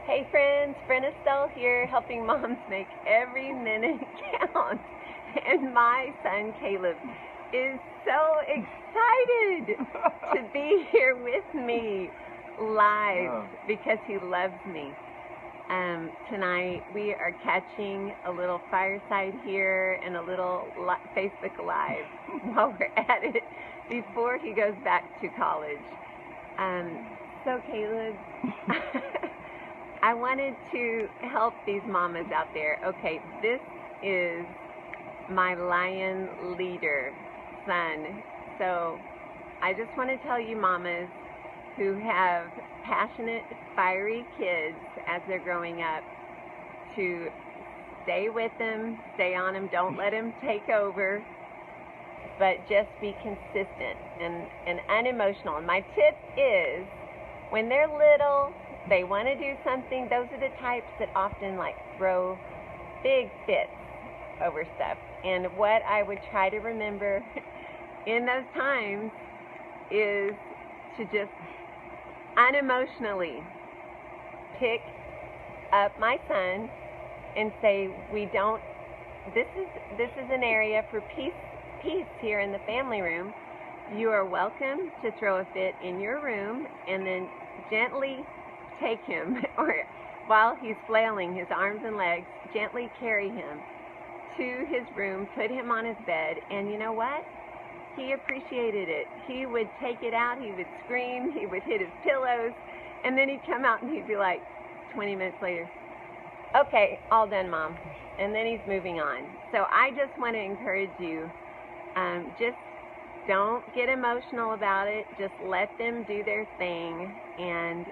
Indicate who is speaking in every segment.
Speaker 1: Hey friends, Brenna Stell here, helping moms make every minute count. And my son Caleb is so excited to be here with me live because he loves me. Tonight we are catching a little fireside here and a little Facebook Live while we're at it before he goes back to college. So Caleb, I wanted to help these mamas out there. Okay, this is my lion leader son. So I just want to tell you mamas who have passionate, fiery kids as they're growing up to stay with them, stay on them, don't let them take over, but just be consistent and unemotional. And my tip is, when they're little, they want to do something, those are the types that often throw big fits over stuff. And what I would try to remember in those times is to just unemotionally pick up my son and say, this is an area for peace here in the family room. You are welcome to throw a fit in your room, and then gently take him, or while he's flailing his arms and legs, gently carry him to his room, put him on his bed, and you know what? He appreciated it. He would take it out, he would scream, he would hit his pillows, and then he'd come out and he'd be like, 20 minutes later, okay, all done, Mom. And then he's moving on. So I just want to encourage you, just don't get emotional about it. Just let them do their thing, and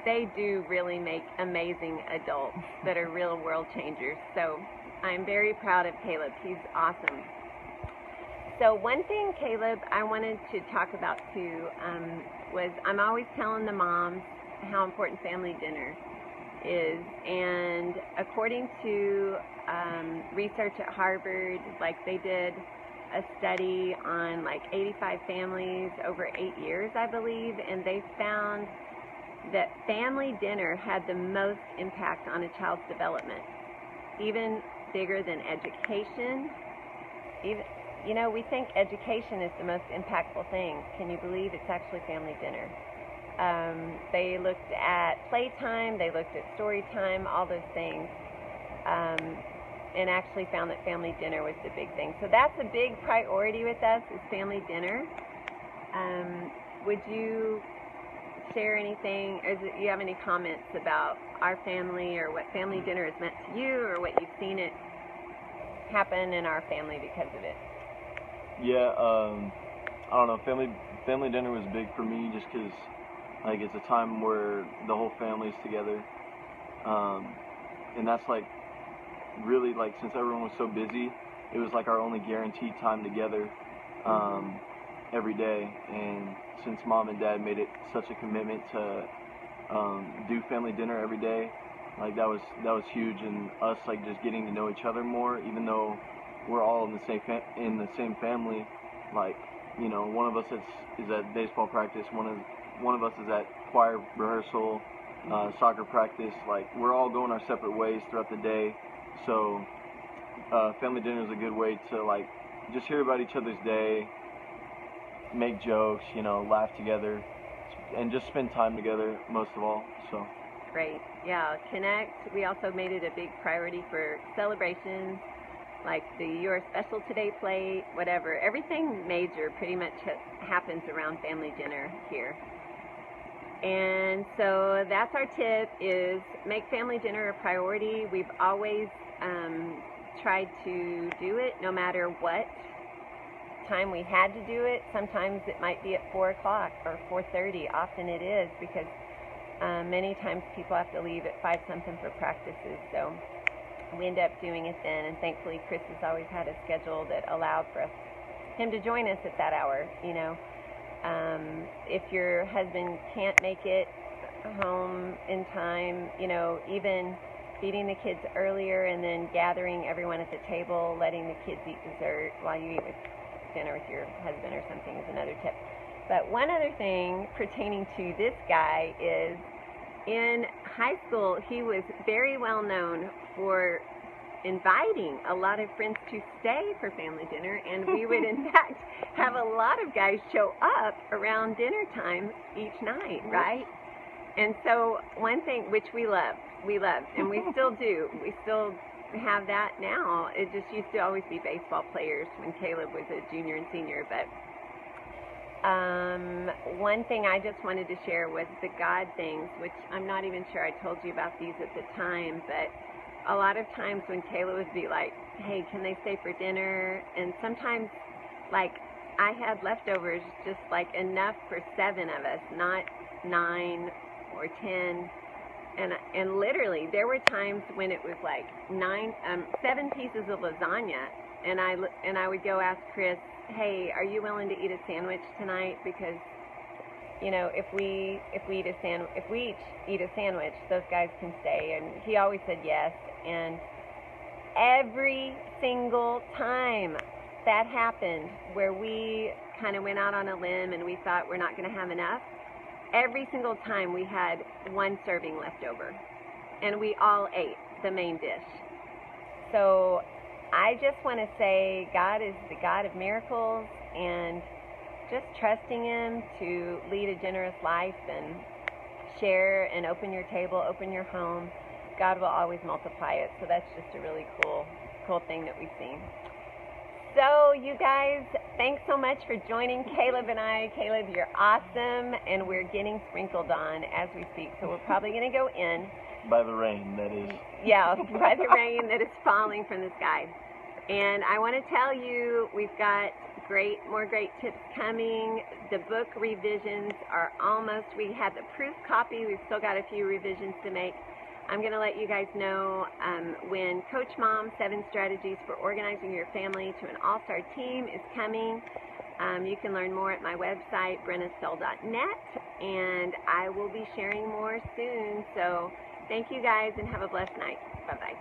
Speaker 1: they do really make amazing adults that are real world changers. So I'm very proud of Caleb. He's awesome. So one thing, Caleb, I wanted to talk about too was I'm always telling the moms how important family dinner is. And according to research at Harvard, they did a study on 85 families over 8 years, I believe, and they found that family dinner had the most impact on a child's development, even bigger than education. We think education is the most impactful thing. Can you believe it's actually family dinner? They looked at playtime, they looked at story time, all those things, and actually found that family dinner was the big thing. So that's a big priority with us, is family dinner. Would you share anything, or do you have any comments about our family, or what family dinner has meant to you, or what you've seen it happen in our family because of it?
Speaker 2: Yeah, I don't know, family dinner was big for me just because it's a time where the whole family's together, and that's really since everyone was so busy, it was our only guaranteed time together every day. And since Mom and Dad made it such a commitment to do family dinner every day, that was huge. And us just getting to know each other more, even though we're all in the same family. One of us is at baseball practice, one of us is at choir rehearsal, soccer practice. We're all going our separate ways throughout the day. So family dinner is a good way to just hear about each other's day, make jokes, laugh together, and just spend time together most of all. So
Speaker 1: great. Yeah, connect. We also made it a big priority for celebrations, like the You're Special Today plate, whatever. Everything major pretty much happens around family dinner here. And so that's our tip, is make family dinner a priority. We've always tried to do it no matter what time we had to do it. Sometimes it might be at 4 o'clock or 4:30. Often it is, because many times people have to leave at 5-something for practices. So we end up doing it then, and thankfully Chris has always had a schedule that allowed for him to join us at that hour. If your husband can't make it home in time, even feeding the kids earlier and then gathering everyone at the table, letting the kids eat dessert while you eat dinner with your husband or something is another tip. But one other thing pertaining to this guy is in high school, he was very well known for inviting a lot of friends to stay for family dinner, and we would in fact have a lot of guys show up around dinner time each night, right? And so one thing which we loved, and we still do, we still have that now. It just used to always be baseball players when Caleb was a junior and senior, but one thing I just wanted to share was the God things, which I'm not even sure I told you about these at the time, but a lot of times when Kayla would be like, hey, can they stay for dinner? And sometimes, like, I had leftovers just like enough for 7 of us, not 9 or 10. And literally, there were times when it was like 7 pieces of lasagna, and I would go ask Chris, hey, are you willing to eat a sandwich tonight? Because, you know, if we each eat a sandwich, those guys can stay. And he always said yes. And every single time that happened, where we kind of went out on a limb and we thought we're not going to have enough, every single time we had 1 serving left over, and we all ate the main dish. So I just want to say God is the God of miracles, and just trusting Him to lead a generous life and share and open your table, open your home. God will always multiply it. So that's just a really cool thing that we've seen. So you guys, thanks so much for joining Caleb and I. Caleb, you're awesome, and we're getting sprinkled on as we speak. So we're probably going to go in.
Speaker 2: By the rain, that is.
Speaker 1: Yeah, by the rain that is falling from the sky. And I want to tell you, we've got more great tips coming. The book revisions are almost, we had the proof copy. We've still got a few revisions to make. I'm going to let you guys know when Coach Mom 7 Strategies for Organizing Your Family to an All-Star Team is coming. You can learn more at my website, brennastell.net, and I will be sharing more soon. So thank you guys, and have a blessed night. Bye-bye.